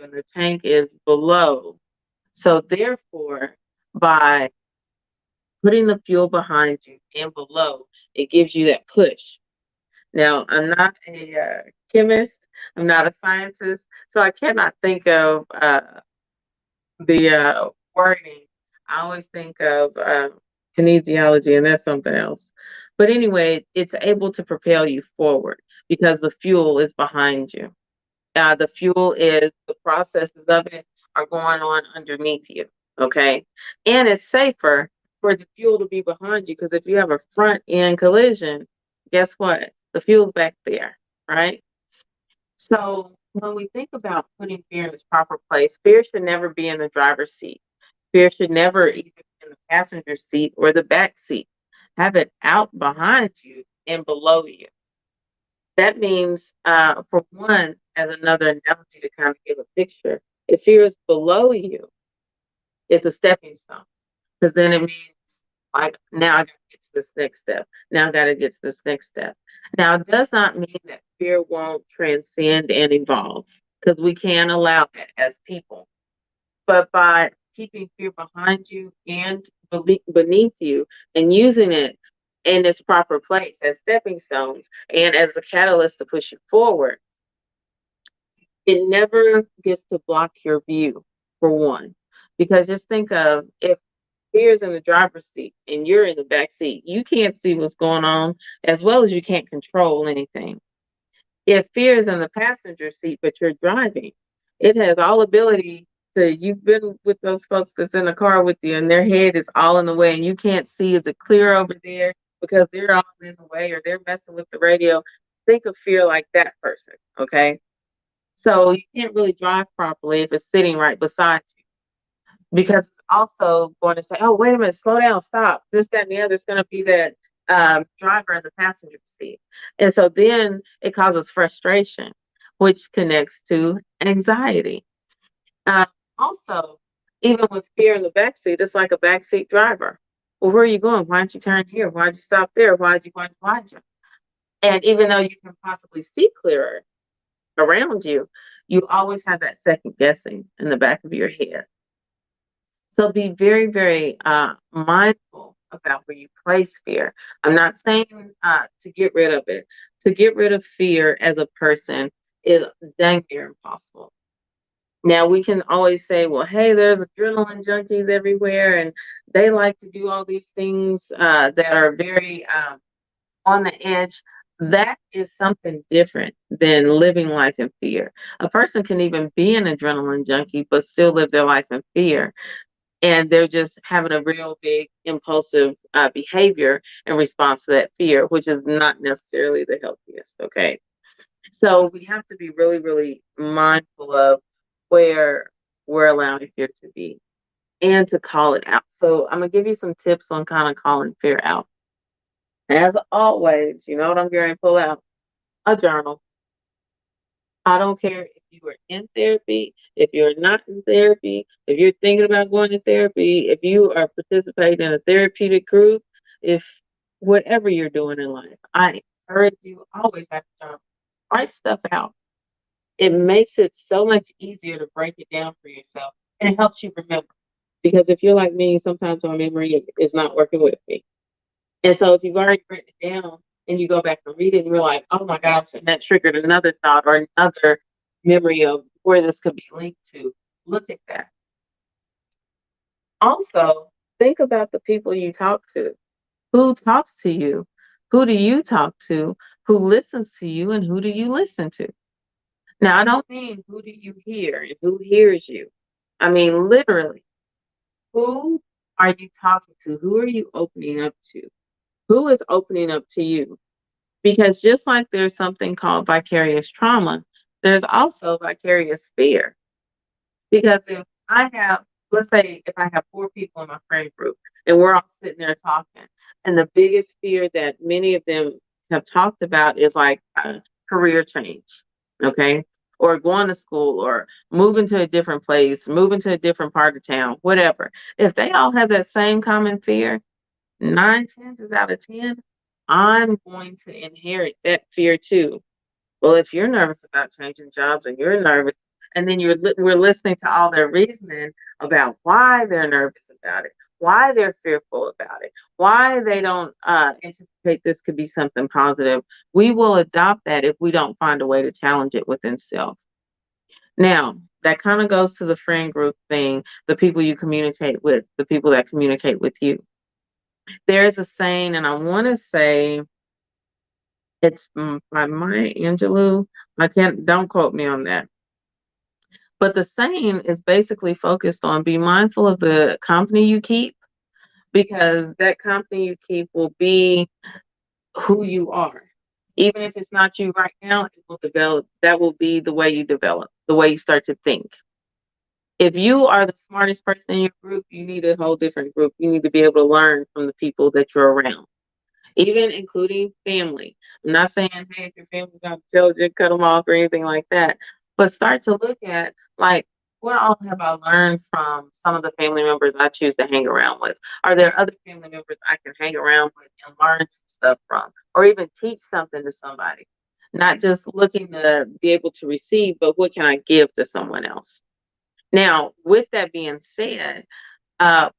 and the tank is below. So therefore, by putting the fuel behind you and below, it gives you that push. Now, I'm not a chemist, I'm not a scientist, so I cannot think of the wording. I always think of kinesiology, and that's something else. But anyway, it's able to propel you forward because the fuel is behind you. The fuel is the processes of it are going on underneath you. Okay. And it's safer for the fuel to be behind you because if you have a front end collision, guess what? The fuel's back there, right? So when we think about putting fear in its proper place, fear should never be in the driver's seat. Fear should never even be in the passenger seat or the back seat. Have it out behind you and below you. That means, for one, as another analogy to kind of give a picture, if fear is below you, it's a stepping stone. Because then it means, like, now I got to get to this next step. Now I got to get to this next step. Now, it does not mean that fear won't transcend and evolve, because we can allow that as people. But by keeping fear behind you and beneath you and using it in its proper place as stepping stones and as a catalyst to push you forward, it never gets to block your view, for one. Because just think of if fear is in the driver's seat and you're in the back seat, you can't see what's going on as well as you can't control anything. If fear is in the passenger seat, but you're driving, it has all ability to, you've been with those folks that's in the car with you and their head is all in the way and you can't see, is it clear over there because they're all in the way or they're messing with the radio. Think of fear like that person, okay? So you can't really drive properly if it's sitting right beside you because it's also going to say, oh, wait a minute, slow down, stop, this, that, and the other. It's going to be that driver in the passenger seat. And so then it causes frustration, which connects to anxiety. Uh, Also, even with fear in the backseat, it's like a backseat driver. Well, where are you going? Why don't you turn here? Why'd you stop there? Why'd you? And even though you can possibly see clearer around you, you always have that second guessing in the back of your head. So be very, very mindful about where you place fear. I'm not saying to get rid of it. To get rid of fear as a person is dang near impossible. Now we can always say, well, hey, there's adrenaline junkies everywhere, and they like to do all these things that are very on the edge. That is something different than living life in fear. A person can even be an adrenaline junkie, but still live their life in fear. And they're just having a real big impulsive behavior in response to that fear, which is not necessarily the healthiest. Okay. So we have to be really, really mindful of where we're allowing fear to be and to call it out. So I'm going to give you some tips on kind of calling fear out. As always, you know what I'm going to pull out? A journal. I don't care if you are in therapy, if you're not in therapy, if you're thinking about going to therapy, if you are participating in a therapeutic group, if whatever you're doing in life, I encourage you always have to write stuff out. It makes it so much easier to break it down for yourself and it helps you remember. Because if you're like me, sometimes my memory is not working with me. And so if you've already written it down and you go back and read it and you're like, oh my gosh, and that triggered another thought or another memory of where this could be linked to, look at that. Also, think about the people you talk to. Who talks to you? Who do you talk to? Who listens to you? And who do you listen to? Now, I don't mean who do you hear and who hears you. I mean, literally, who are you talking to? Who are you opening up to? Who is opening up to you? Because just like there's something called vicarious trauma, there's also vicarious fear. Because if I have, let's say, if I have four people in my friend group and we're all sitting there talking, and the biggest fear that many of them have talked about is like a career change, okay? Or going to school or moving to a different place, moving to a different part of town, whatever. If they all have that same common fear, nine chances out of 10, I'm going to inherit that fear too. Well, if you're nervous about changing jobs and you're nervous And then we're listening to all their reasoning about why they're nervous about it, why they're fearful about it, why they don't anticipate this could be something positive. We will adopt that if we don't find a way to challenge it within self. Now, that kind of goes to the friend group thing, the people you communicate with, the people that communicate with you. There is a saying, and I want to say it's by Maya Angelou. I can't, don't quote me on that. But the saying is basically focused on be mindful of the company you keep, because that company you keep will be who you are. Even if it's not you right now, it will develop. That will be the way you develop, the way you start to think. If you are the smartest person in your group, you need a whole different group. You need to be able to learn from the people that you're around, even including family. I'm not saying, hey, if your family's not intelligent, cut them off or anything like that. But start to look at, like, what all have I learned from some of the family members I choose to hang around with? Are there other family members I can hang around with and learn some stuff from, or even teach something to somebody? Not just looking to be able to receive, but what can I give to someone else? Now, with that being said,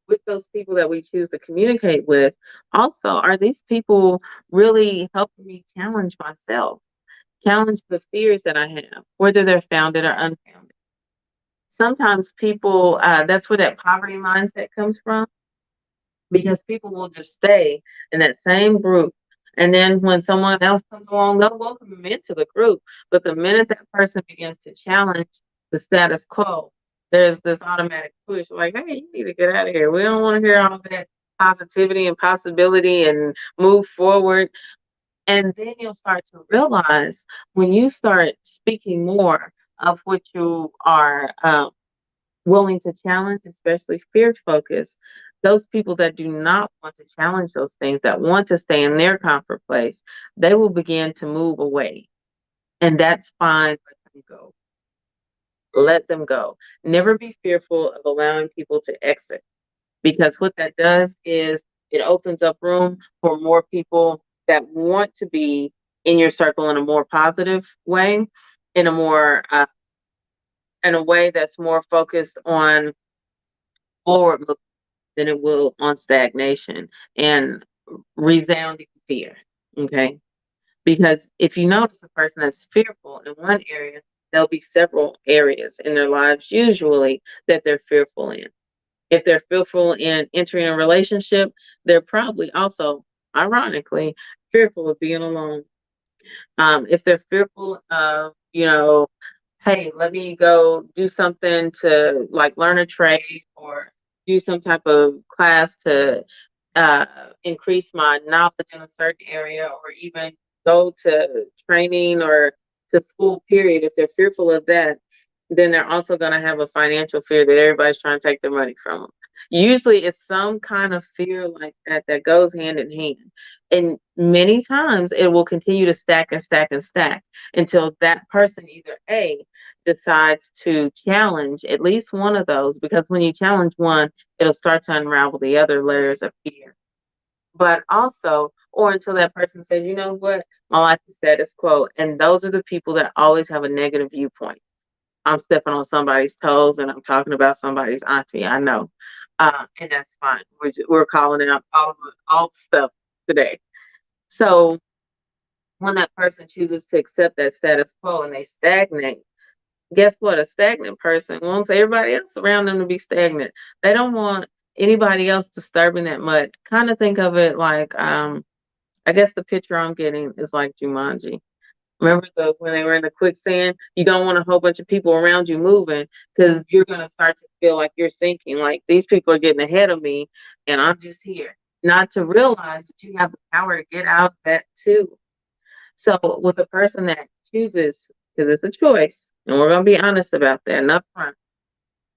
with those people that we choose to communicate with, also, are these people really helping me challenge myself, challenge the fears that I have, whether they're founded or unfounded? Sometimes people, that's where that poverty mindset comes from, because people will just stay in that same group. And then when someone else comes along, they'll welcome them into the group. But the minute that person begins to challenge the status quo, there's this automatic push like, hey, you need to get out of here. We don't want to hear all that positivity and possibility and move forward. And then you'll start to realize when you start speaking more of what you are willing to challenge, especially fear focused, those people that do not want to challenge those things, that want to stay in their comfort place, they will begin to move away. And that's fine. Let them go. Let them go. Never be fearful of allowing people to exit, because what that does is it opens up room for more people that want to be in your circle in a more positive way, in a more in a way that's more focused on forward than it will on stagnation and resounding fear. Okay. Because if you notice a person that's fearful in one area, there'll be several areas in their lives, usually, that they're fearful in. If they're fearful in entering a relationship, they're probably also, ironically, fearful of being alone. If they're fearful of, hey, let me go do something to like learn a trade or do some type of class to uh, increase my knowledge in a certain area, or even go to training or to school, period. If they're fearful of that, then they're also going to have a financial fear that everybody's trying to take their money from them. Usually it's some kind of fear like that that goes hand in hand. And many times it will continue to stack and stack and stack until that person either A, decides to challenge at least one of those, because when you challenge one, it'll start to unravel the other layers of fear. But also, or until that person says, you know what, my life is status quo. And those are the people that always have a negative viewpoint. I'm stepping on somebody's toes and I'm talking about somebody's auntie. I know. And that's fine. We're calling out all the stuff today. So when that person chooses to accept that status quo and they stagnate, guess what? A stagnant person wants everybody else around them to be stagnant. They don't want anybody else disturbing that mud. Kind of think of it like, I guess the picture I'm getting is like Jumanji. Remember when they were in the quicksand? You don't want a whole bunch of people around you moving, because you're gonna start to feel like you're sinking. Like these people are getting ahead of me, and I'm just here. Not to realize that you have the power to get out of that too. So with a person that chooses, because it's a choice, and we're gonna be honest about that and upfront,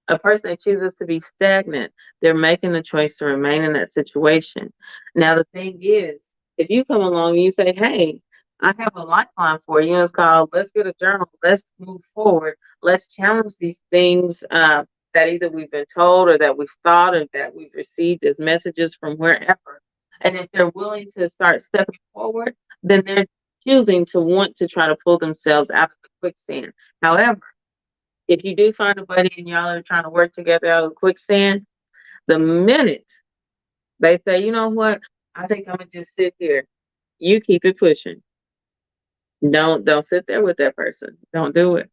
a person that chooses to be stagnant, they're making the choice to remain in that situation. Now, the thing is, if you come along and you say, hey, I have a lifeline for you, and it's called Let's Get a Journal, let's move forward, let's challenge these things that either we've been told or that we've thought or that we've received as messages from wherever. And if they're willing to start stepping forward, then they're choosing to want to try to pull themselves out of the quicksand. However, If you do find a buddy and y'all are trying to work together out of quicksand, the minute they say, you know what, I think I'm gonna just sit here, you keep it pushing. Don't sit there with that person. Don't do it.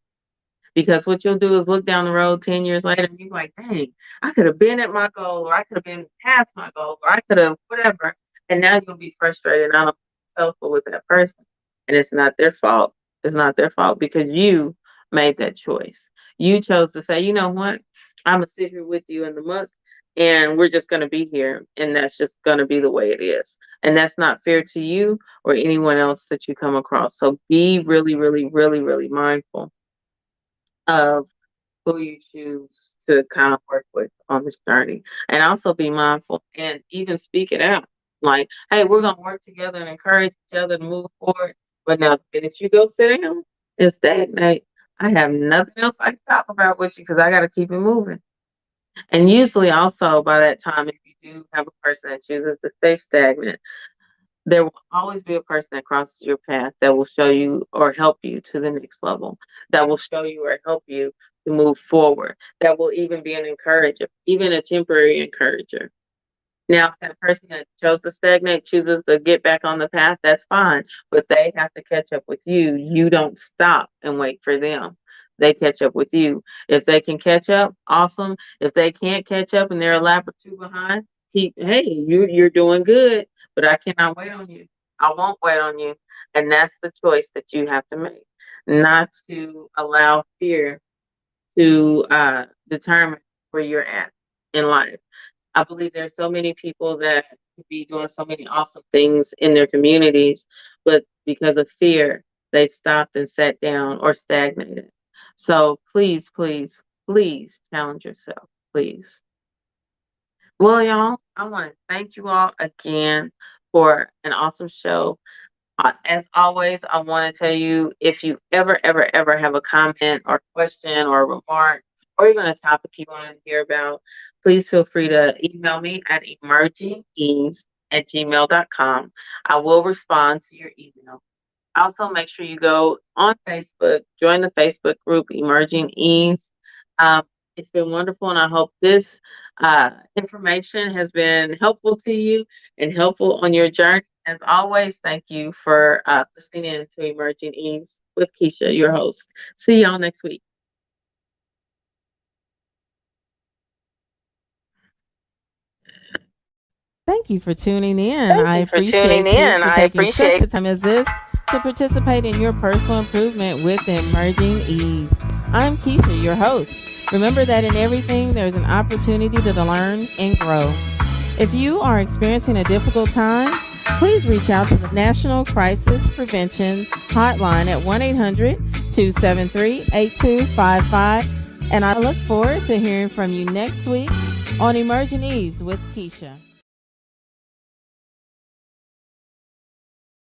Because what you'll do is look down the road 10 years later and you're like, dang, I could have been at my goal, or I could have been past my goal, or I could have whatever. And now you'll be frustrated, not only with yourself, but with that person. And it's not their fault. It's not their fault because you made that choice. You chose to say, you know what? I'm going to sit here with you in the month and we're just going to be here. And that's just going to be the way it is. And that's not fair to you or anyone else that you come across. So be really, really, really, really mindful of who you choose to kind of work with on this journey. And also be mindful and even speak it out. Like, hey, we're gonna work together and encourage each other to move forward. But now the minute you go sit down and stagnate, I have nothing else I can talk about with you because I gotta keep it moving. And usually also by that time, if you do have a person that chooses to stay stagnant, there will always be a person that crosses your path that will show you or help you to the next level, that will show you or help you to move forward, that will even be an encourager, even a temporary encourager. Now, if that person that chose to stagnate chooses to get back on the path, that's fine, but they have to catch up with you. You don't stop and wait for them. They catch up with you. If they can catch up, awesome. If they can't catch up and they're a lap or two behind, hey, you're doing good, but I cannot wait on you. I won't wait on you. And that's the choice that you have to make, not to allow fear to determine where you're at in life. I believe there's so many people that could be doing so many awesome things in their communities, but because of fear, they've stopped and sat down or stagnated. So please, please, please challenge yourself, please. Well, y'all, I want to thank you all again for an awesome show. As always, I want to tell you if you ever, ever, ever have a comment or question or a remark or even a topic you want to hear about, please feel free to email me at emergingease@gmail.com. I will respond to your email. Also, make sure you go on Facebook, join the Facebook group Emerging Ease. Um, it's been wonderful, and I hope this information has been helpful to you and helpful on your journey. As always, thank you for listening in to Emerging Ease with Keisha, your host. See y'all next week. Thank you for tuning in. Thank I you for tuning appreciate you in. for I taking such appreciate. a time as this to participate in your personal improvement with Emerging Ease. I'm Keisha, your host. Remember that in everything, there's an opportunity to learn and grow. If you are experiencing a difficult time, please reach out to the National Crisis Prevention Hotline at 1-800-273-8255. And I look forward to hearing from you next week on Emerging Ease with Keisha.